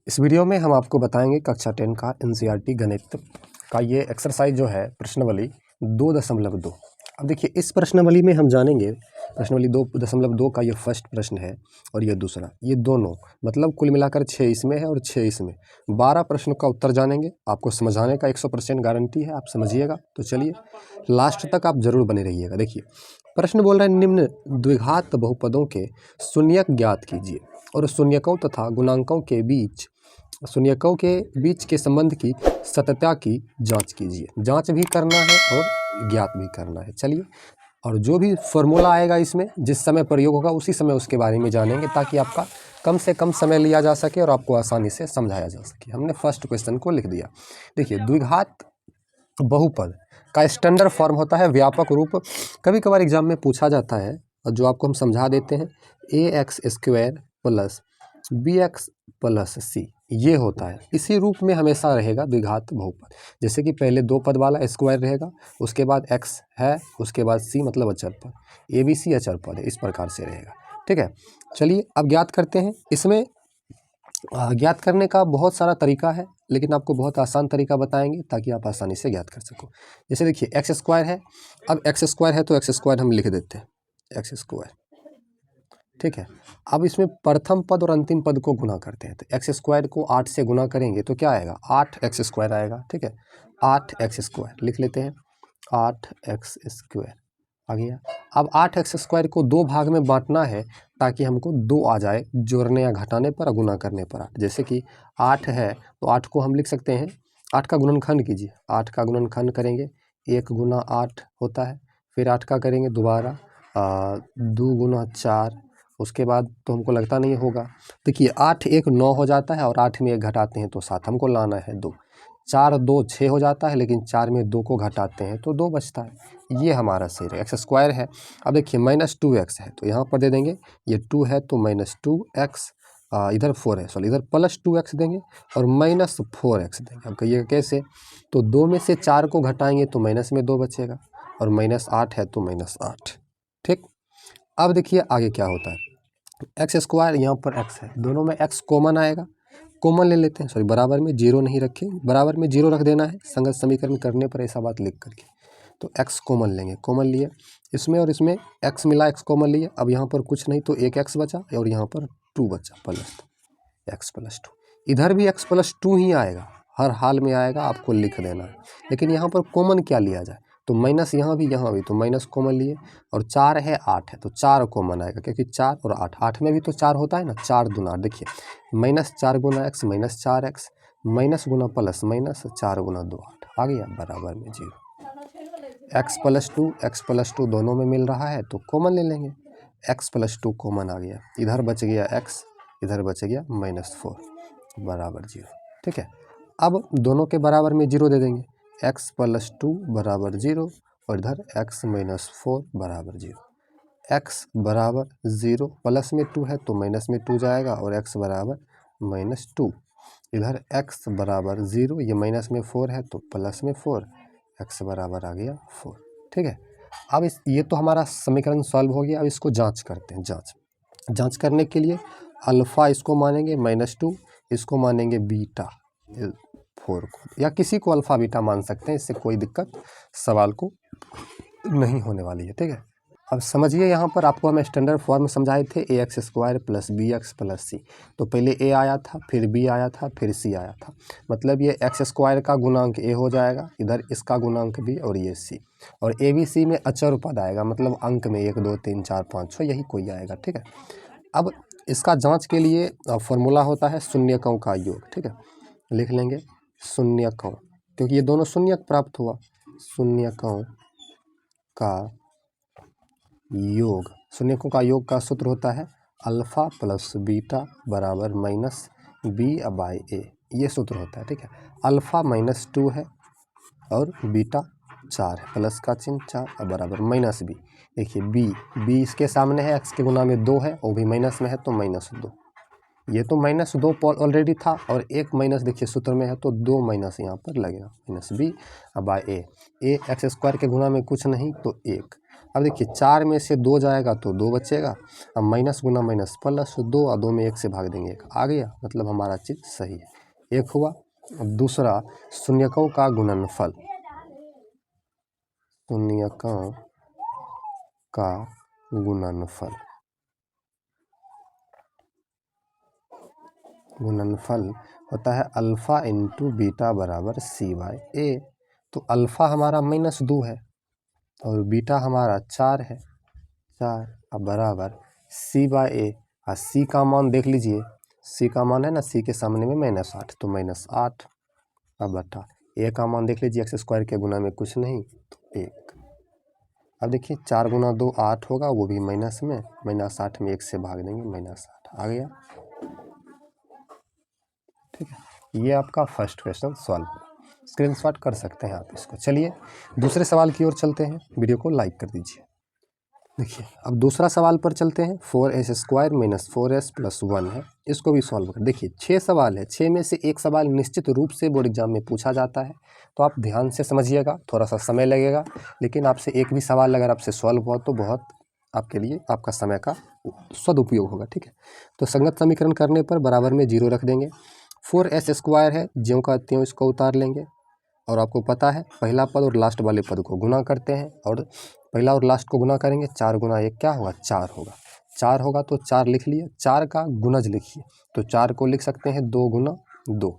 इस वीडियो में हम आपको बताएंगे कक्षा 10 का एनसीईआरटी गणित का ये एक्सरसाइज जो है प्रश्नावली 2.2। अब देखिए इस प्रश्नावली में हम जानेंगे प्रश्नावली 2.2 का ये फर्स्ट प्रश्न है और ये दूसरा, ये दोनों मतलब कुल मिलाकर 6 इसमें है और 6 इसमें। 12 प्रश्नों का उत्तर जानेंगे। आपको समझाने का 100% गारंटी है, आप समझिएगा। तो चलिए लास्ट तक आप जरूर बने रहिएगा। देखिए प्रश्न बोल रहा है निम्न द्विघात बहुपदों के शून्यक ज्ञात कीजिए और शून्यकों तथा गुणांकों के बीच शून्यकों के बीच के संबंध की सत्यता की जांच कीजिए। जांच भी करना है और ज्ञात भी करना है। चलिए, और जो भी फॉर्मूला आएगा इसमें जिस समय प्रयोग होगा उसी समय उसके बारे में जानेंगे, ताकि आपका कम से कम समय लिया जा सके और आपको आसानी से समझाया जा सके। हमने फर्स्ट क्वेश्चन को लिख दिया। देखिए द्विघात बहुपद का स्टैंडर्ड फॉर्म होता है व्यापक रूप। कभी कभार एग्जाम में पूछा जाता है और जो आपको हम समझा देते हैं, ax² plus bx plus c, ये होता है। इसी रूप में हमेशा रहेगा द्विघात बहुपद। जैसे कि पहले दो पद वाला स्क्वायर रहेगा, उसके बाद x है, उसके बाद c मतलब अचर पद, abc अचर पद है, इस प्रकार से रहेगा। ठीक है, चलिए अब ज्ञात करते हैं। इसमें ज्ञात करने का बहुत सारा तरीका है, लेकिन आपको बहुत आसान तरीका बताएंगे ताकि आप आसानी से ज्ञात कर सको। जैसे देखिए x² है, अब x² है तो x² हम लिख देते हैं x²। ठीक है, अब इसमें प्रथम पद और अंतिम पद को गुना करते हैं। तो x² को 8 से गुना करेंगे तो क्या आएगा, 8x² आएगा। ठीक है, 8x² लिख लेते हैं, 8x² आ गया। अब 8x² को दो भाग में बांटना है ताकि हमको 2 आ जाए जोड़ने या घटाने पर और गुना करने पर 8। जैसे कि 8 है तो 8 को हम लिख सकते हैं, 8 का गुणनखंड कीजिए। 8 का गुणनखंड करेंगे 1 गुना 8 होता है, फिर 8 का करेंगे दोबारा 2 गुना 4, उसके बाद तो हमको लगता नहीं होगा। देखिए 8 1 9 हो जाता है और 8 में 1 घटाते हैं तो 7 हमको लाना है 2। 4 2 6 हो जाता है, लेकिन 4 में 2 को घटाते हैं तो 2 बचता है। ये हमारा सही है। x² है, अब देखिए -2x है तो यहाँ पर दे देंगे, ये 2 है तो -2x, इधर 4 है, सॉरी इधर +2x देंगे और -4x देंगे। अब कहिएगा कैसे, तो 2 में से 4 को घटाएंगे तो माइनस में 2 बचेगा और -8 है तो -8। ठीक, अब देखिए आगे क्या होता है। x², यहाँ पर x है, दोनों में x कॉमन आएगा, कॉमन ले लेते हैं, सॉरी बराबर में 0 नहीं रखें, बराबर में 0 रख देना है संगत समीकरण करने पर, ऐसा बात लिख करके। तो x कॉमन लेंगे, कॉमन लिए इसमें और इसमें x मिला, x कॉमन लिए। अब यहाँ पर कुछ नहीं तो एक x बचा और यहाँ पर 2 बचा प्लस x + 2। इधर भी x + 2 ही आएगा, हर हाल में आएगा, आपको लिख देना है। लेकिन यहाँ पर कॉमन क्या लिया जाए, तो माइनस यहाँ भी तो माइनस कॉमन लिए, और 4 है 8 है तो 4 कॉमन आएगा, क्योंकि 4 और 8, 8 में भी तो 4 होता है ना, 4 दूना 8। देखिए -4 गुना x -4x, माइनस गुना प्लस माइनस, 4 गुना 2 8 आ गया बराबर में 0। x + 2 दोनों में मिल रहा है तो कॉमन ले लेंगे, x + 2 कॉमन आ गया, इधर बच गया x, इधर बच गया -4 बराबर 0। ठीक है, अब दोनों के बराबर में 0 दे देंगे, x + 2 बराबर 0 और इधर x - 4 बराबर 0। x बराबर 0, प्लस में 2 है तो माइनस में 2 जाएगा और x बराबर -2, इधर x बराबर 0, ये माइनस में 4 है तो प्लस में 4, x बराबर आ गया 4। ठीक है, अब ये तो हमारा समीकरण सॉल्व हो गया। अब इसको जांच करते हैं। जांच करने के लिए अल्फ़ा इसको मानेंगे -2, इसको मानेंगे बीटा 4 को, या किसी को अल्फ़ा बीटा मान सकते हैं, इससे कोई दिक्कत सवाल को नहीं होने वाली है। ठीक है, अब समझिए यहाँ पर आपको हम स्टैंडर्ड फॉर्म समझाए थे, ax² + bx + c। तो पहले a आया था, फिर b आया था, फिर c आया था, मतलब ये x² का गुणांक a हो जाएगा, इधर इसका गुणांक b और ये c, और abc में अचर पद आएगा, मतलब अंक में 1 2 3 4 5 6 यही कोई आएगा। ठीक है, अब इसका जांच के लिए फॉर्मूला होता है शून्यकों का योग। ठीक है, लिख लेंगे शून्यकों, क्योंकि ये दोनों शून्यक प्राप्त हुआ, शून्यकों का योग। शून्यकों का योग का सूत्र होता है अल्फ़ा + बीटा बराबर -b/a, ये सूत्र होता है। ठीक है, अल्फ़ा -2 है और बीटा 4 है, प्लस का चिन्ह 4 बराबर -b। देखिए b इसके सामने है, x के गुना में 2 है, वो भी माइनस में है तो -2, ये तो -2 ऑलरेडी था और एक माइनस देखिए सूत्र में है तो 2 माइनस यहाँ पर लगेगा, -b/a। a x² के गुना में कुछ नहीं तो 1, अब देखिए 4 में से 2 जाएगा तो 2 बचेगा। अब माइनस गुना माइनस प्लस 2 और 2 में 1 से भाग देंगे 1 आ गया, मतलब हमारा चीज़ सही है। एक हुआ। अब दूसरा शून्यकों का गुणनफल, शून्यकों का गुणनफल, गुणनफल होता है अल्फ़ा इंटू बीटा बराबर सी बाय ए। तो अल्फ़ा हमारा -2 है और बीटा हमारा 4 है, 4 अब बराबर सी बाय ए। और सी का मान देख लीजिए, सी का मान है ना, सी के सामने में -8 तो -8। अब बटा ए का मान देख लीजिए, x² के गुना में कुछ नहीं तो 1। अब देखिए 4 गुना 2 8 होगा, वो भी माइनस में, -8 में 1 से भाग देंगे -8 आ गया। ठीक है, ये आपका फर्स्ट क्वेश्चन सॉल्व। स्क्रीनशॉट कर सकते हैं आप इसको। चलिए दूसरे सवाल की ओर चलते हैं, वीडियो को लाइक कर दीजिए। देखिए अब दूसरा सवाल पर चलते हैं। 4s² - 4s + 1 है, इसको भी सॉल्व कर। देखिए 6 सवाल है, 6 में से एक सवाल निश्चित रूप से बोर्ड एग्जाम में पूछा जाता है, तो आप ध्यान से समझिएगा, थोड़ा सा समय लगेगा, लेकिन आपसे एक भी सवाल अगर आपसे सॉल्व हुआ तो बहुत आपके लिए आपका समय का सदुपयोग होगा। ठीक है, तो संगत समीकरण करने पर बराबर में 0 रख देंगे। 4s² है, ज्यों का त्यों इसको उतार लेंगे, और आपको पता है पहला पद और लास्ट वाले पद को गुना करते हैं, और पहला और लास्ट को गुना करेंगे, 4 गुना 1 क्या होगा 4 होगा, 4 होगा तो 4 लिख लिए। 4 का गुणज लिखिए, तो 4 को लिख सकते हैं 2 गुना 2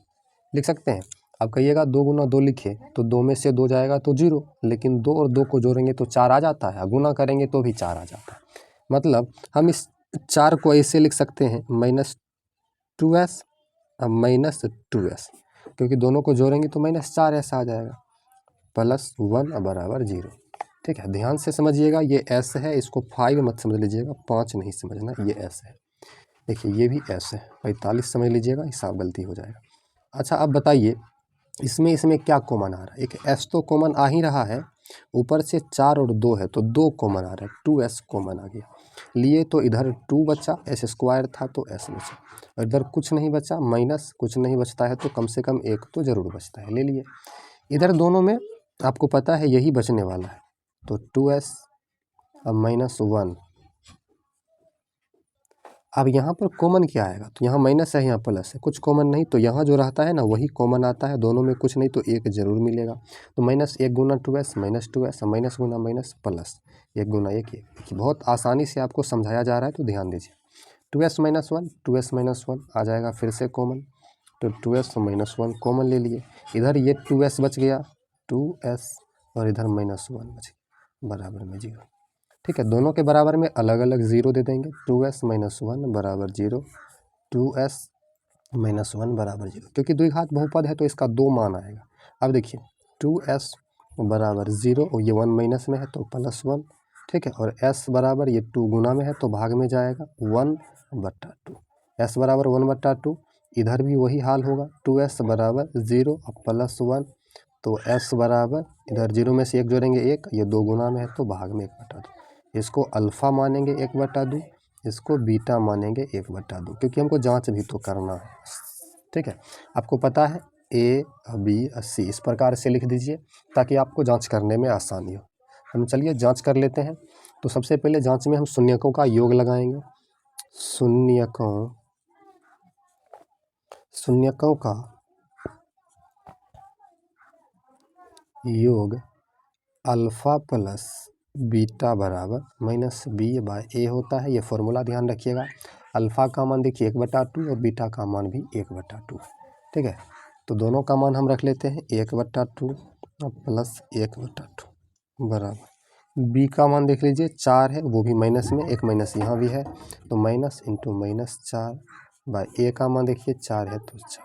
लिख सकते हैं। अब कहिएगा 2 गुना 2 लिखे तो 2 में से 2 जाएगा तो 0, लेकिन 2 और 2 को जोड़ेंगे तो 4 आ जाता है, गुना करेंगे तो भी 4 आ जाता है। मतलब हम इस 4 को ऐसे लिख सकते हैं -2s -2s, क्योंकि दोनों को जोड़ेंगे तो -4 ऐसा आ जाएगा, +1 बराबर 0। ठीक है, ध्यान से समझिएगा, ये s है, इसको 5 मत समझ लीजिएगा, 5 नहीं समझना, ये s है। देखिए ये भी s है, 45 समझ लीजिएगा, हिसाब गलती हो जाएगा। अच्छा अब बताइए इसमें क्या कॉमन आ रहा है। एक s तो कॉमन आ ही रहा है, ऊपर से 4 और 2 है तो 2 कॉमन आ रहा है, 2s कॉमन आ गया। लिए तो इधर 2 बचा, s² था तो s बचा, और इधर कुछ नहीं बचा, माइनस कुछ नहीं बचता है तो कम से कम 1 तो ज़रूर बचता है, ले लिए। इधर दोनों में आपको पता है यही बचने वाला है, तो 2s अब -1। अब यहाँ पर कॉमन क्या आएगा, तो यहाँ माइनस है, यहाँ प्लस है, कुछ कॉमन नहीं, तो यहाँ जो रहता है ना वही कॉमन आता है, दोनों में कुछ नहीं तो 1 जरूर मिलेगा। तो -1 गुना 2s -2s, माइनस गुना माइनस प्लस, 1 गुना 1 1। देखिए बहुत आसानी से आपको समझाया जा रहा है, तो ध्यान दीजिए। 2s - 1 2s - 1 आ जाएगा फिर से कॉमन, तो 2s - 1 कॉमन ले लिए। इधर ये 2s बच गया, 2s, और इधर -1 बच गया, बराबर में 0। ठीक है, दोनों के बराबर में अलग अलग 0 दे देंगे, 2s - 1 बराबर 0, 2s - 1 बराबर 0, क्योंकि द्विघात बहुपद है तो इसका 2 मान आएगा। अब देखिए 2s बराबर 0, और ये 1 माइनस में है तो +1। ठीक है, और s बराबर ये 2 गुना में है तो भाग में जाएगा 1/2, s बराबर 1/2। इधर भी वही हाल होगा, 2s बराबर 0 और +1, तो s बराबर इधर 0 में से 1 जोड़ेंगे 1, ये 2 गुना में है तो भाग में 1/2। इसको अल्फ़ा मानेंगे 1/2, इसको बीटा मानेंगे 1/2, क्योंकि हमको जांच भी तो करना है। ठीक है, आपको पता है a b c इस प्रकार से लिख दीजिए ताकि आपको जांच करने में आसानी हो। हम चलिए जांच कर लेते हैं। तो सबसे पहले जांच में हम शून्यकों का योग लगाएंगे। शून्यकों का योग अल्फ़ा प्लस बीटा बराबर -b/a होता है। ये फॉर्मूला ध्यान रखिएगा। अल्फ़ा का मान देखिए 1/2 और बीटा का मान भी 1/2 है। ठीक है, तो दोनों का मान हम रख लेते हैं 1/2 प्लस 1/2 बराबर b का मान देख लीजिए 4 है, वो भी माइनस में, एक माइनस यहाँ भी है, तो माइनस इंटू -4/a का मान देखिए 4 है तो 4।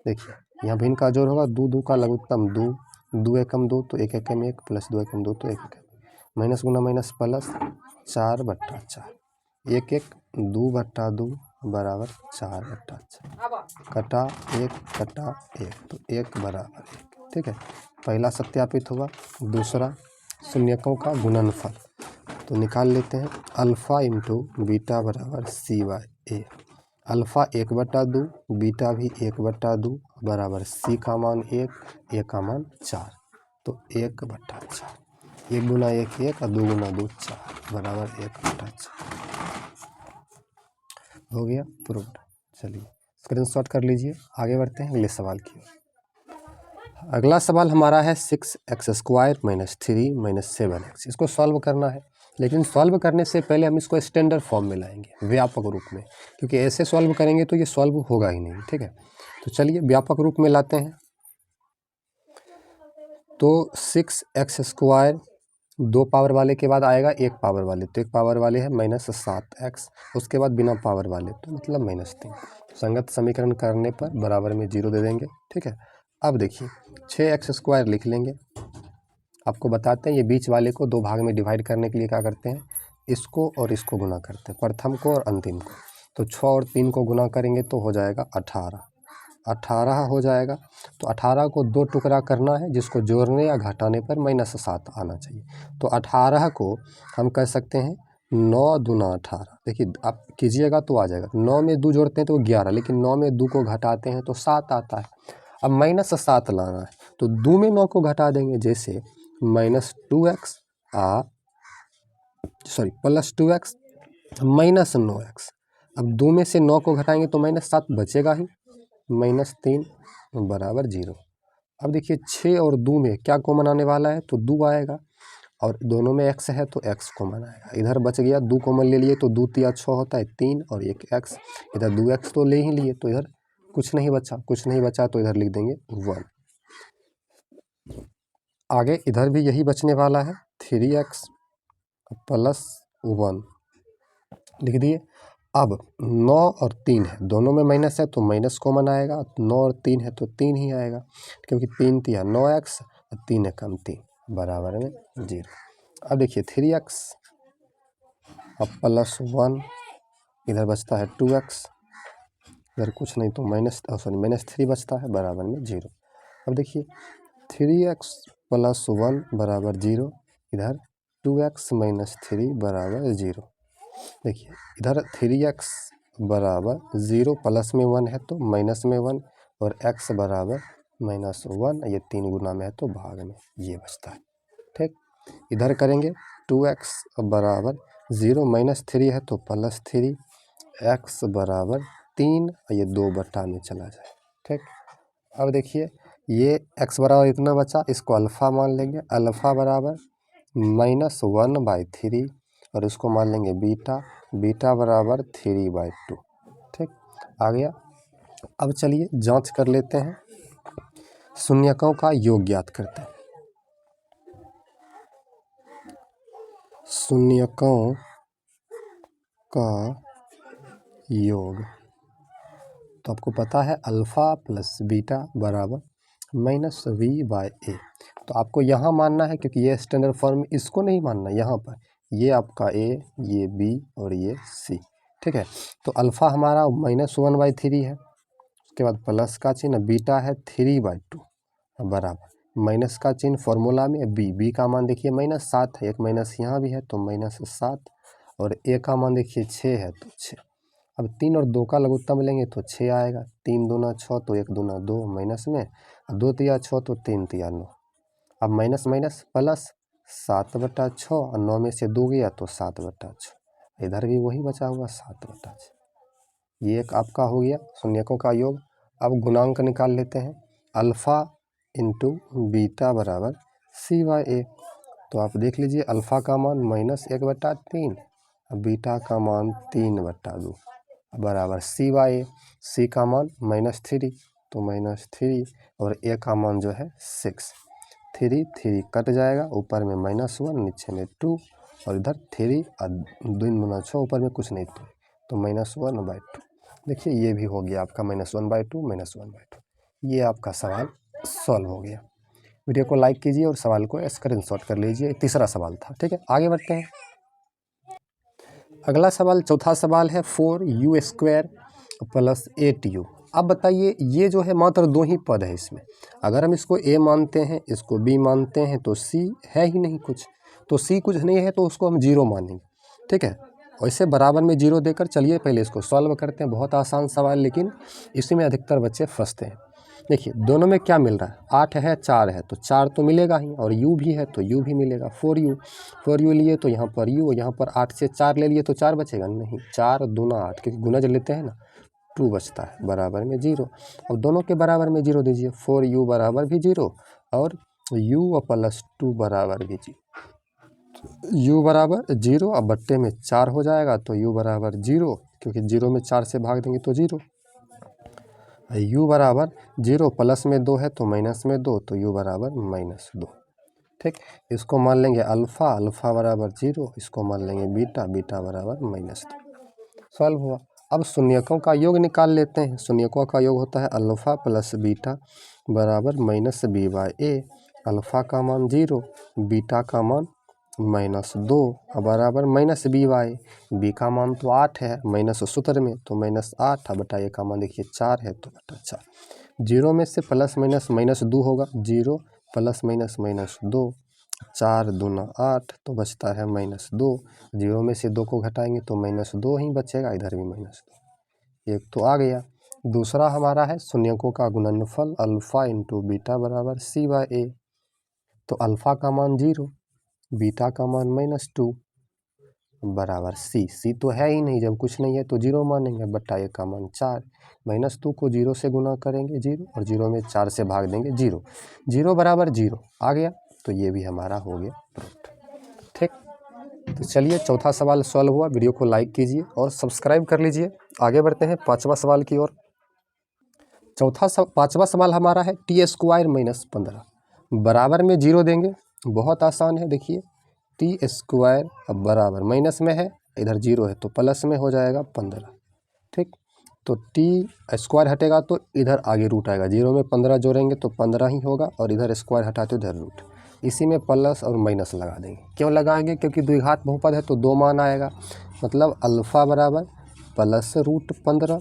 देखिए यहाँ भिन्न का जोड़ होगा, 2 2 का लघुत्तम 2, 2 एकम 2 तो 1 एकम 1, प्लस 2 एकम 2 तो 1 एकम, माइनस गुना माइनस प्लस 4/4, 1 1 2/2 बराबर 4/4, कटा 1 कटा 1 तो 1 बराबर 1। ठीक है, पहला सत्यापित हुआ। दूसरा शून्यकों का गुणनफल, तो निकाल लेते हैं। अल्फ़ा इंटू बीटा बराबर c/a। अल्फ़ा 1/2, बीटा भी 1/2 बराबर c का मान 1, a का मान 4, तो 1/4। 1 गुना 1 1 और 2 गुना 2 4 बराबर 1/4 हो गया प्रूव्ड। चलिए स्क्रीनशॉट कर लीजिए, आगे बढ़ते हैं अगले सवाल की। अगला सवाल हमारा है 6x² - 3 - 7x। इसको सॉल्व करना है, लेकिन सॉल्व करने से पहले हम इसको स्टैंडर्ड फॉर्म में लाएंगे, व्यापक रूप में, क्योंकि ऐसे सॉल्व करेंगे तो ये सॉल्व होगा ही नहीं। ठीक है, तो चलिए व्यापक रूप में लाते हैं। तो 6x², 2 पावर वाले के बाद आएगा 1 पावर वाले, तो 1 पावर वाले है -7x, उसके बाद बिना पावर वाले तो मतलब -3। संगत समीकरण करने पर बराबर में 0 दे देंगे। ठीक है, अब देखिए 6x² लिख लेंगे। आपको बताते हैं ये बीच वाले को 2 भाग में डिवाइड करने के लिए क्या करते हैं, इसको और इसको गुना करते हैं, प्रथम को और अंतिम को। तो 6 और 3 को गुना करेंगे तो हो जाएगा 18 हो जाएगा। तो 18 को 2 टुकड़ा करना है, जिसको जोड़ने या घटाने पर -7 आना चाहिए। तो 18 को हम कह सकते हैं 9 दूना 18। देखिए आप कीजिएगा तो आ जाएगा, 9 में 2 जोड़ते हैं तो 11, लेकिन 9 में 2 को घटाते हैं तो 7 आता है। अब -7 लाना है, तो 2 में 9 को घटा देंगे, जैसे -2x +2x -9x। अब 2 में से 9 को घटाएंगे तो -7 बचेगा ही, -3 बराबर 0। अब देखिए 6 और 2 में क्या कॉमन आने वाला है, तो 2 आएगा, और दोनों में x है तो x कॉमन आएगा। इधर बच गया 2 कॉमन ले लिए तो 2 तिया 6 होता है 3 और 1 x, इधर 2x तो ले ही लिए, तो इधर कुछ नहीं बचा तो इधर लिख देंगे 1। आगे इधर भी यही बचने वाला है 3x + 1 लिख दिए। अब 9 और 3 है, दोनों में माइनस है तो माइनस कॉमन आएगा, 9 और 3 है तो 3 ही आएगा, क्योंकि 3 तिया 9x और 3 है कम 3 बराबर में 0। अब देखिए 3x +1, इधर बचता है 2x, इधर कुछ नहीं तो -3 बचता है बराबर में 0। अब देखिए 3x + 1 बराबर 0, इधर 2x - 3 बराबर 0। देखिए इधर 3x बराबर 0, प्लस में 1 है तो माइनस में 1, और x बराबर -1, ये 3 गुना में है तो भाग में, ये बचता है। ठीक, इधर करेंगे 2x बराबर 0, -3 है तो +3, x बराबर 3, ये 2/, में चला जाए। ठीक, अब देखिए ये x बराबर इतना बचा, इसको अल्फ़ा मान लेंगे, अल्फ़ा बराबर -1/3, और इसको मान लेंगे बीटा बराबर 3/2। ठीक, आ गया। अब चलिए जांच कर लेते हैं, शून्यकों का योग ज्ञात करते हैं। शून्यकों का योग, तो आपको पता है अल्फ़ा प्लस बीटा बराबर -v/a। तो आपको यहाँ मानना है, क्योंकि ये स्टैंडर्ड फॉर्म, इसको नहीं मानना, यहाँ पर ये आपका a, ये b और ये c। ठीक है, तो अल्फ़ा हमारा -1/3 है, उसके बाद प्लस का चिन्ह, बीटा है 3/2 बराबर माइनस का चिन्ह, फॉर्मूला में b का मान देखिए -7 है, एक माइनस यहाँ भी है तो -7, और a का मान देखिए 6 है तो 6। अब 3 और 2 का लघुत्तम लेंगे तो 6 आएगा, 3 दूना 6 तो 1 दूना 2 माइनस में, 2 तिया 6 तो 3 तिया 9। अब माइनस माइनस प्लस 7/6, और 9 में से 2 गया तो 7/6, इधर भी वही बचा हुआ 7/6। ये एक आपका हो गया शून्यकों का योग। अब गुणांक निकाल लेते हैं, अल्फ़ा इंटू बीटा बराबर c/a। तो आप देख लीजिए अल्फ़ा का मान -1/3, बीटा का मान 3/2 बराबर c/a। c का मान -3 तो -3, और a का मान जो है 6। 3 कट जाएगा, ऊपर में -1, नीचे में 2, और इधर 3 और 2 गुना 6, ऊपर में कुछ नहीं तो -1/2। देखिए ये भी हो गया आपका -1/2। ये आपका सवाल सॉल्व हो गया। वीडियो को लाइक कीजिए और सवाल को स्क्रीनशॉट कर लीजिए। तीसरा सवाल था। ठीक है, आगे बढ़ते हैं। अगला सवाल, चौथा सवाल है 4u² + 8u। अब बताइए, ये जो है मात्र 2 ही पद है इसमें, अगर हम इसको a मानते हैं, इसको b मानते हैं, तो c है ही नहीं कुछ, तो c कुछ नहीं है तो उसको हम 0 मानेंगे। ठीक है, वैसे बराबर में 0 देकर चलिए पहले इसको सॉल्व करते हैं। बहुत आसान सवाल, लेकिन इसी में अधिकतर बच्चे फंसते हैं। देखिए दोनों में क्या मिल रहा है, 8 है 4 है तो 4 तो मिलेगा ही, और u भी है तो u भी मिलेगा। 4u लिए तो यहाँ पर u, यहाँ पर 8 से 4 ले लिए तो 4 बचेगा नहीं, 4 दूना 8, क्योंकि गुना जब लेते हैं ना 2 बचता है, बराबर में 0। अब दोनों के बराबर में 0 दीजिए, 4u बराबर भी 0 और u प्लस 2 बराबर भी 0। u बराबर 0, अब बट्टे में 4 हो जाएगा तो u बराबर 0, क्योंकि 0 में 4 से भाग देंगे तो 0। u बराबर 0, प्लस में 2 है तो माइनस में 2, तो u बराबर -2। ठीक, इसको मान लेंगे अल्फ़ा, अल्फ़ा बराबर 0, इसको मान लेंगे बीटा, बीटा बराबर -2। सॉल्व हुआ। अब शून्यकों का योग निकाल लेते हैं। शून्यकों का योग होता है अल्फ़ा प्लस बीटा बराबर -b/a। अल्फ़ा का मान 0, बीटा का मान -2 बराबर -b/a। बी का मान तो 8 है, माइनस सूत्र में तो -8, बटा ए का मान देखिए 4 है तो बटा 4। 0 में से प्लस माइनस -2 होगा, 0 प्लस माइनस -2, 4 दूना 8 तो बचता है -2। 0 में से 2 को घटाएंगे तो -2 ही बचेगा, इधर भी -2। एक तो आ गया। दूसरा हमारा है शून्यकों का गुणनफल अल्फ़ा इंटू बीटा बराबर c/a। तो अल्फ़ा का मान 0, बीटा का मान -2 बराबर c तो है ही नहीं, जब कुछ नहीं है तो 0 मानेंगे, बटा ए का मान 4। -2 को 0 से गुना करेंगे 0, और 0 में 4 से भाग देंगे 0। 0 बराबर 0 आ गया, तो ये भी हमारा हो गया प्रूफ। ठीक, तो चलिए चौथा सवाल सॉल्व हुआ। वीडियो को लाइक कीजिए और सब्सक्राइब कर लीजिए। आगे बढ़ते हैं पांचवा सवाल की ओर। पांचवा सवाल हमारा है t² - 15 बराबर में 0 देंगे। बहुत आसान है, देखिए t² अब बराबर माइनस में है, इधर 0 है तो प्लस में हो जाएगा 15। ठीक, तो t² हटेगा तो इधर आगे रूट आएगा, 0 में 15 जोड़ेंगे तो 15 ही होगा, और इधर स्क्वायर हटाते इधर रूट। इसी में प्लस और माइनस लगा देंगे। क्यों लगाएंगे, क्योंकि द्विघात बहुपद है तो 2 मान आएगा। मतलब अल्फ़ा बराबर +√15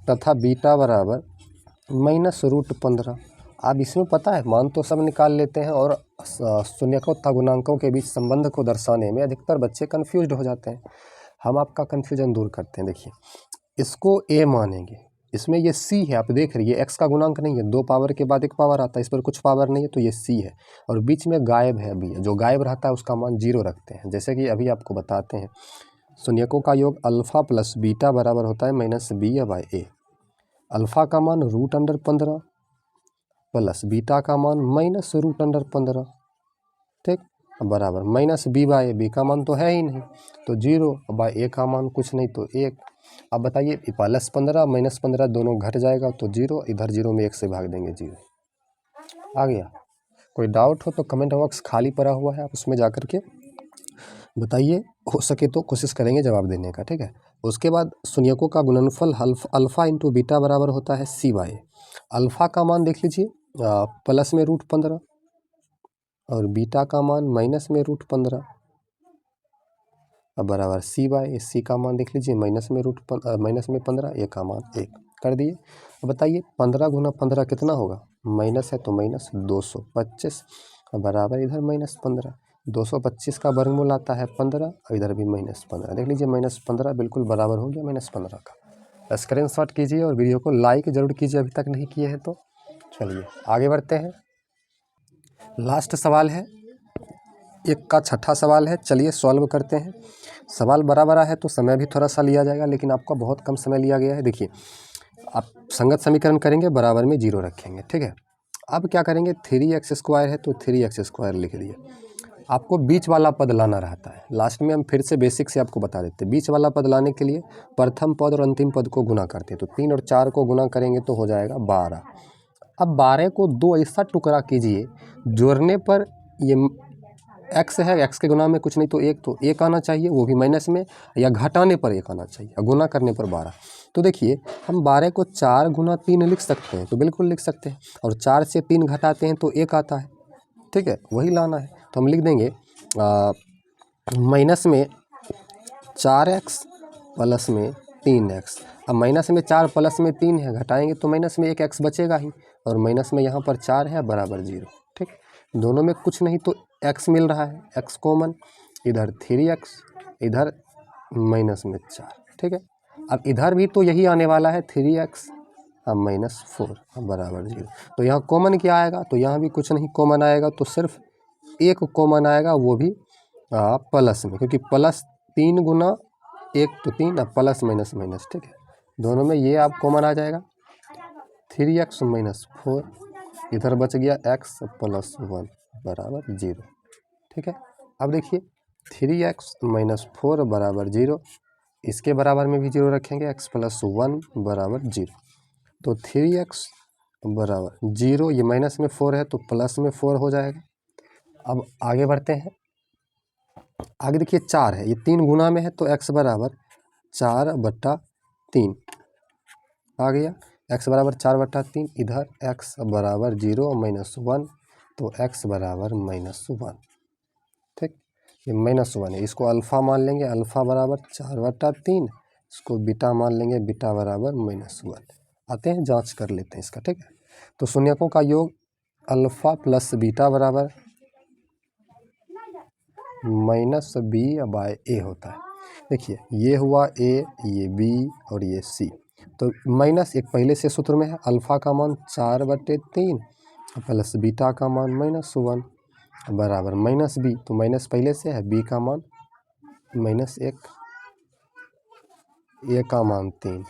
तथा बीटा बराबर -√15। अब इसमें पता है मान तो सब निकाल लेते हैं, और शून्यकों तथा गुणांकों के बीच संबंध को दर्शाने में अधिकतर बच्चे कन्फ्यूज्ड हो जाते हैं। हम आपका कन्फ्यूजन दूर करते हैं। देखिए इसको a मानेंगे, इसमें ये c है, आप देख रही है x का गुणांक नहीं है, 2 पावर के बाद 1 पावर आता है, इस पर कुछ पावर नहीं है तो ये c है, और बीच में गायब है b, जो गायब रहता है उसका मान 0 रखते हैं। जैसे कि अभी आपको बताते हैं, शून्यकों का योग अल्फ़ा प्लस बीटा बराबर होता है -b/a। अल्फ़ा का मान √15 प्लस बीटा का मान -√15। ठीक, बराबर -b/a। बी का मान तो है ही नहीं तो 0/a का मान कुछ नहीं तो 1। अब बताइए +15 -15 दोनों घट जाएगा तो 0, इधर 0 में 1 से भाग देंगे 0। आ गया। कोई डाउट हो तो कमेंट बॉक्स खाली पड़ा हुआ है, आप उसमें जा कर के बताइए, हो सके तो कोशिश करेंगे जवाब देने का। ठीक है, उसके बाद शून्यकों का गुणनफल अल्फ़ा इंटू बीटा बराबर होता है c/a। अल्फ़ा का मान देख लीजिए प्लस में √15 और बीटा का मान माइनस में √15 अब बराबर c/a। c का मान देख लीजिए माइनस में 15, a का मान 1 कर दिए। अब बताइए 15 गुना 15 कितना होगा, माइनस है तो माइनस 225 बराबर इधर -15। 225 का वर्गमूल आता है 15 और इधर भी -15। देख लीजिए -15 बिल्कुल बराबर हो गया -15 का। स्क्रीनशॉट कीजिए और वीडियो को लाइक ज़रूर कीजिए अभी तक नहीं किए हैं तो। चलिए आगे बढ़ते हैं। लास्ट सवाल है, एक का छठा सवाल है। चलिए सॉल्व करते हैं। सवाल बड़ा बड़ा है तो समय भी थोड़ा सा लिया जाएगा, लेकिन आपका बहुत कम समय लिया गया है। देखिए आप संगत समीकरण करेंगे, बराबर में 0 रखेंगे। ठीक है, अब क्या करेंगे, 3x² है तो 3x² लिख दिए। आपको बीच वाला पद लाना रहता है। लास्ट में हम फिर से बेसिक से आपको बता देते हैं। बीच वाला पद लाने के लिए प्रथम पद और अंतिम पद को गुना करते हैं, तो 3 और 4 को गुना करेंगे तो हो जाएगा 12। अब 12 को 2 ऐसा टुकड़ा कीजिए, जोड़ने पर ये x है, x के गुना में कुछ नहीं तो 1, तो 1 आना चाहिए, वो भी माइनस में, या घटाने पर 1 आना चाहिए, गुना करने पर 12। तो देखिए हम 12 को 4 गुना 3 लिख सकते हैं, तो बिल्कुल लिख सकते हैं, और 4 से 3 घटाते हैं तो 1 आता है। ठीक है, वही लाना है, तो हम लिख देंगे माइनस में 4x प्लस में 3x। अब माइनस में 4 प्लस में 3 है, घटाएंगे तो माइनस में 1x बचेगा ही, और माइनस में यहाँ पर 4 है बराबर 0। ठीक, दोनों में कुछ नहीं तो x मिल रहा है, x कॉमन, इधर 3x, इधर माइनस में 4। ठीक है, अब इधर भी तो यही आने वाला है 3x -4 बराबर 0। तो यहाँ कॉमन क्या आएगा, तो यहाँ भी कुछ नहीं कॉमन आएगा, तो सिर्फ एक कॉमन आएगा, वो भी प्लस में, क्योंकि प्लस 3 गुना 1 तो 3, अब प्लस माइनस माइनस, ठीक है, दोनों में ये आप कॉमन आ जाएगा। 3x - 4, इधर बच गया x + 1 बराबर 0, ठीक है। अब देखिए 3x - 4 बराबर 0, इसके बराबर में भी 0 रखेंगे, x + 1 बराबर 0। तो 3x बराबर 0, ये माइनस में 4 है तो प्लस में 4 हो जाएगा। अब आगे बढ़ते हैं, आगे देखिए 4 है, ये 3 गुना में है, तो x बराबर 4/3 आ गया, x बराबर 4/3, इधर x बराबर 0 - 1, तो x बराबर -1, ठीक। ये -1 है, इसको अल्फ़ा मान लेंगे, अल्फ़ा बराबर 4/3, इसको बीटा मान लेंगे, बीटा बराबर -1। आते हैं जांच कर लेते हैं इसका, ठीक है। तो शून्यकों का योग अल्फ़ा प्लस बीटा बराबर -b/a होता है। देखिए ये हुआ a, ये b और ये c। तो माइनस एक पहले से सूत्र में है, अल्फ़ा का मान 4/3 प्लस बीटा का मान -1 बराबर -b, तो माइनस पहले से है, b का मान -1, a का मान 3,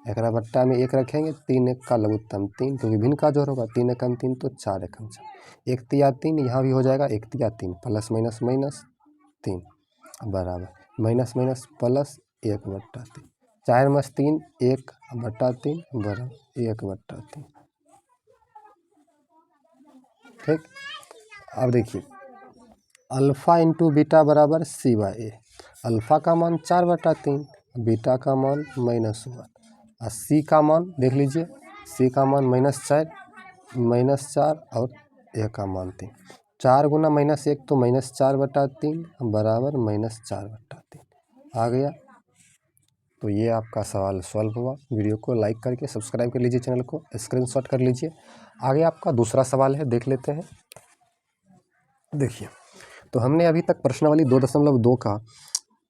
एक बट्टा में 1 रखेंगे, 3 1 का लघुत्तम 3, क्योंकि भिन्न का जोड़ होगा, 3 एकम 3 तो 4 एकम 4, 1 तिया 3, यहाँ भी हो जाएगा 1 तिया 3, प्लस माइनस माइनस 3 बराबर माइनस माइनस प्लस 1/3, 4 में 3 1/3 बराबर 1/3, ठीक। अब देखिए अल्फ़ा इंटू बीटा बराबर c/a, अल्फ़ा का मान 4/3, बीटा का मान -1 और c का मान देख लीजिए, c का मान -4 और a का मान 3, 4 गुना -1 तो -4/3 बराबर -4/3 आ गया। तो ये आपका सवाल सॉल्व हुआ। वीडियो को लाइक करके सब्सक्राइब कर लीजिए, चैनल को स्क्रीनशॉट कर लीजिए। आगे आपका दूसरा सवाल है, देख लेते हैं। देखिए तो हमने अभी तक प्रश्नावली 2.2 का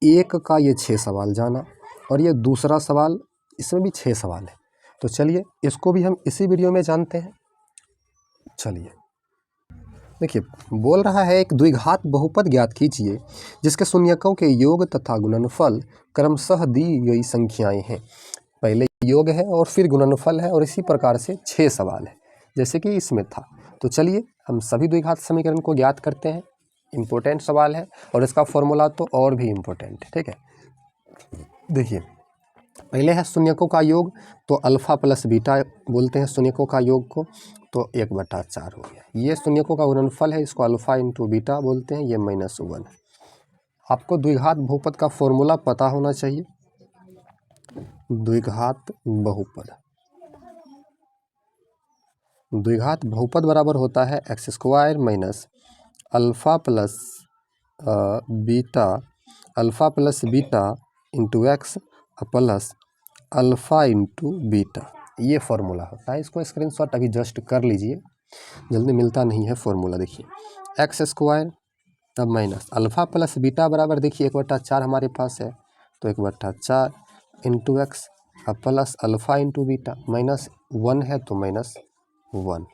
1 का ये 6 सवाल जाना, और ये दूसरा सवाल, इसमें भी 6 सवाल है। तो चलिए इसको भी हम इसी वीडियो में जानते हैं। चलिए देखिए बोल रहा है, एक द्विघात बहुपद ज्ञात कीजिए जिसके शून्यकों के योग तथा गुणनफल क्रमशः दी गई संख्याएं हैं। पहले योग है और फिर गुणनफल है, और इसी प्रकार से 6 सवाल है जैसे कि इसमें था। तो चलिए हम सभी द्विघात समीकरण को ज्ञात करते हैं। इम्पोर्टेंट सवाल है और इसका फॉर्मूला तो और भी इम्पोर्टेंट है, ठीक है। देखिए पहले है शून्यकों का योग, तो अल्फ़ा प्लस बीटा बोलते हैं शून्यकों का योग को, तो 1/4 हो गया। ये शून्यकों का गुणनफल है, इसको अल्फ़ा इंटू बीटा बोलते हैं, ये -1 है। आपको द्विघात बहुपद का फॉर्मूला पता होना चाहिए। द्विघात बहुपद, द्विघात बहुपद बराबर होता है x² minus alpha plus beta, alpha plus beta into x plus alpha into beta, ये फार्मूला होता है। इसको स्क्रीनशॉट अभी जस्ट कर लीजिए, जल्दी मिलता नहीं है फार्मूला। देखिए x² तब माइनस अल्फ़ा प्लस बीटा बराबर, देखिए 1/4 हमारे पास है, तो 1/4 into x plus alpha into beta, -1 है तो -1,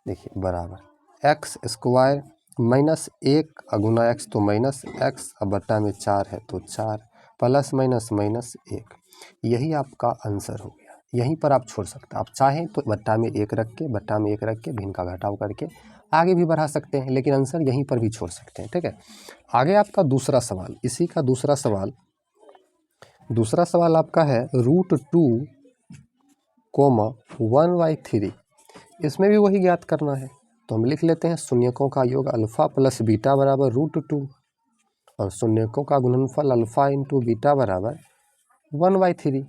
देखिए बराबर x² -1 गुना x तो -x, अब बट्टा में 4 है तो 4, प्लस माइनस -1, यही आपका आंसर हो गया। यहीं पर आप छोड़ सकते हैं, आप चाहें तो बट्टा में 1 रख के भिन्न का घटाव करके आगे भी बढ़ा सकते हैं, लेकिन आंसर यहीं पर भी छोड़ सकते हैं, ठीक है। आगे आपका दूसरा सवाल, इसी का दूसरा सवाल आपका है √2, 1/3, इसमें भी वही ज्ञात करना है। तो हम लिख लेते हैं शून्यकों का योग अल्फ़ा प्लस बीटा बराबर √2, और शून्यकों का गुणनफल अल्फ़ा इंटू बीटा बराबर 1/3।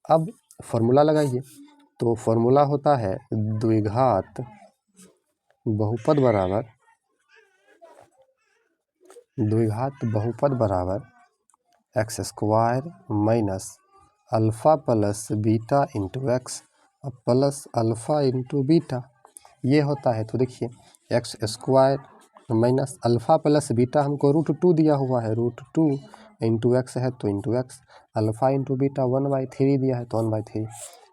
अब फॉर्मूला लगाइए, तो फॉर्मूला होता है द्विघात बहुपद बराबर x² minus alpha plus beta into x plus alpha into beta, ये होता है। तो देखिए x² minus alpha plus beta हमको √2 दिया हुआ है, √2 इंटू एक्स है तो into x, alpha into beta 1/3 दिया है तो 1/3,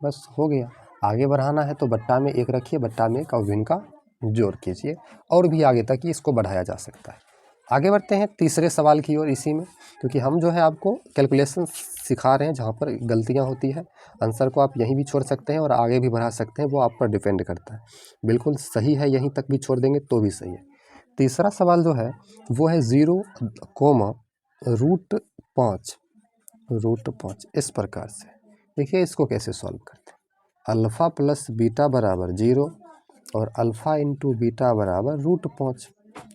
बस हो गया। आगे बढ़ाना है तो बट्टा में एक रखिए, बट्टा में एक और भिन्न का जोड़ कीजिए, और भी आगे तक इसको बढ़ाया जा सकता है। आगे बढ़ते हैं तीसरे सवाल की ओर इसी में, क्योंकि हम जो है आपको कैलकुलेशन सिखा रहे हैं, जहाँ पर गलतियाँ होती है आंसर को आप यहीं भी छोड़ सकते हैं और आगे भी बढ़ा सकते हैं, वो आप पर डिपेंड करता है। बिल्कुल सही है, यहीं तक भी छोड़ देंगे तो भी सही है। तीसरा सवाल जो है वो है 0, √5 इस प्रकार से। देखिए इसको कैसे सॉल्व करते हैं। अल्फ़ा प्लस बीटा बराबर 0 और अल्फ़ा इंटू बीटा बराबर √5,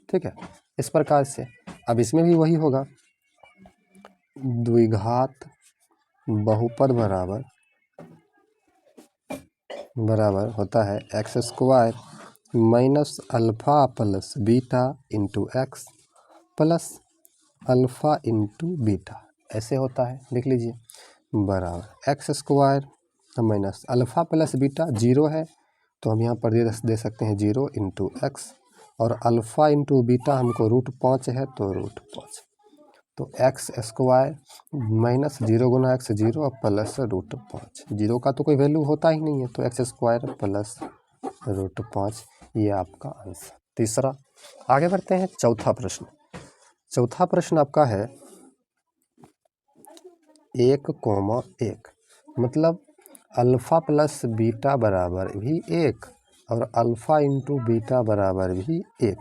ठीक है, इस प्रकार से। अब इसमें भी वही होगा, द्विघात बहुपद बराबर होता है x² minus alpha plus beta into x plus alpha into beta, ऐसे होता है, लिख लीजिए, बराबर x² minus alpha plus beta 0 है तो हम यहाँ पर दे सकते हैं 0 इंटू एक्स, और अल्फ़ा इंटू बीटा हमको √5 है तो √5, तो x² माइनस 0 गुना x 0 और प्लस √5, 0 का तो कोई वैल्यू होता ही नहीं है तो x² प्लस √5, ये आपका आंसर तीसरा। आगे बढ़ते हैं चौथा प्रश्न। चौथा प्रश्न आपका है 1,1, मतलब अल्फ़ा प्लस बीटा बराबर भी 1 और अल्फ़ा इंटू बीटा बराबर भी 1।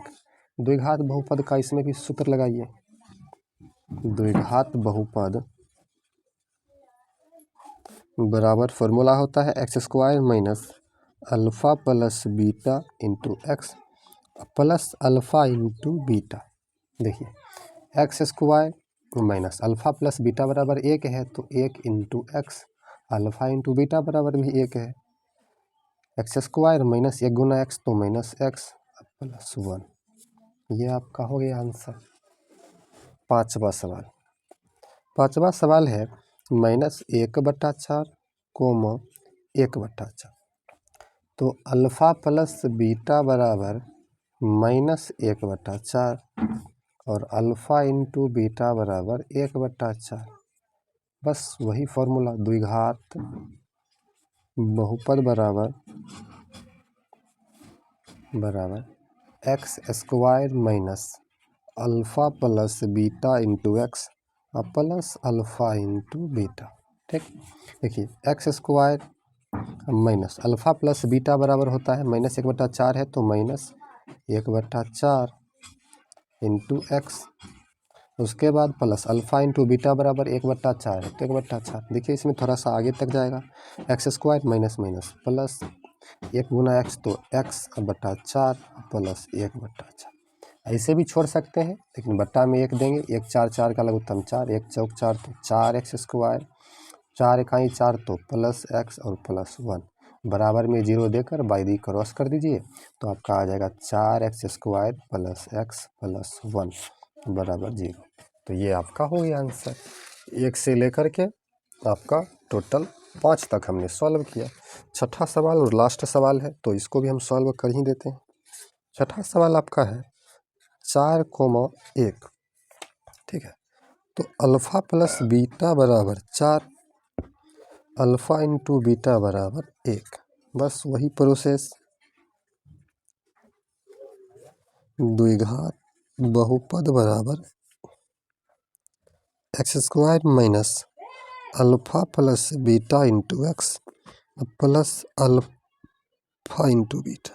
द्विघात बहुपद का इसमें भी सूत्र लगाइए। द्विघात बहुपद बराबर फॉर्मूला होता है x² minus alpha plus beta into x plus alpha into beta. देखिए x² minus alpha plus beta बराबर 1 है तो 1 into x, alpha into beta बराबर भी 1 है, x² माइनस 1 गुना एक्स तो माइनस एक्स प्लस 1, ये आपका हो गया आंसर। पाँचवा सवाल है -1/4, 1/4, तो अल्फ़ा प्लस बीटा बराबर -1/4 और अल्फ़ा इंटू बीटा बराबर 1/4, बस वही फॉर्मूला, द्विघात बहुपद बराबर x² minus alpha plus beta into x plus alpha into beta, ठीक। देखिए x² minus alpha plus beta बराबर होता है -1/4 है तो -1/4 इंटू एक्स, उसके बाद प्लस अल्फ़ा इंटू बीटा बराबर 1/4 है तो 1/4। देखिए इसमें थोड़ा सा आगे तक जाएगा, x² माइनस माइनस प्लस 1 गुना एक्स तो x/4 प्लस 1/4, ऐसे भी छोड़ सकते हैं लेकिन बट्टा में 1 देंगे, 1 4 4 का लघुत्तम 4, 1 चौक 4 तो 4x², 4 इकाई 4 तो प्लस x और प्लस 1, बराबर में 0 देकर बाई दी क्रॉस कर दीजिए तो आपका आ जाएगा 4x² प्लस x प्लस 1 बराबर 0। तो ये आपका हो गया आंसर। 1 से लेकर के आपका टोटल 5 तक हमने सॉल्व किया। छठा सवाल और लास्ट सवाल है तो इसको भी हम सॉल्व कर ही देते हैं। छठा सवाल आपका है 4,1, ठीक है, तो अल्फ़ा प्लस बीटा बराबर 4, अल्फ़ा इंटू बीटा बराबर 1, बस वही प्रोसेस, द्विघात बहुपद बराबर x² minus alpha plus beta into x plus alpha into beta.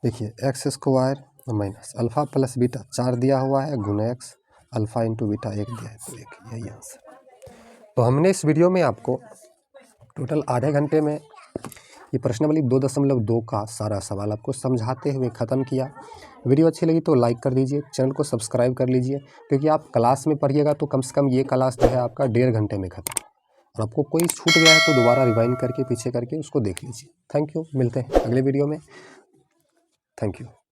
देखिए x² minus alpha plus beta 4 दिया हुआ है गुना एक्स, अल्फ़ा इंटू बीटा 1 दिया है तो 1, यही आंसर। तो हमने इस वीडियो में आपको टोटल आधे घंटे में ये प्रश्नावली 2.2 का सारा सवाल आपको समझाते हुए ख़त्म किया। वीडियो अच्छी लगी तो लाइक कर दीजिए, चैनल को सब्सक्राइब कर लीजिए, क्योंकि आप क्लास में पढ़िएगा तो कम से कम ये क्लास जो है आपका 1.5 घंटे में ख़त्म, और आपको कोई छूट गया है तो दोबारा रिवाइंड करके पीछे करके उसको देख लीजिए। थैंक यू, मिलते हैं अगले वीडियो में। Thank you.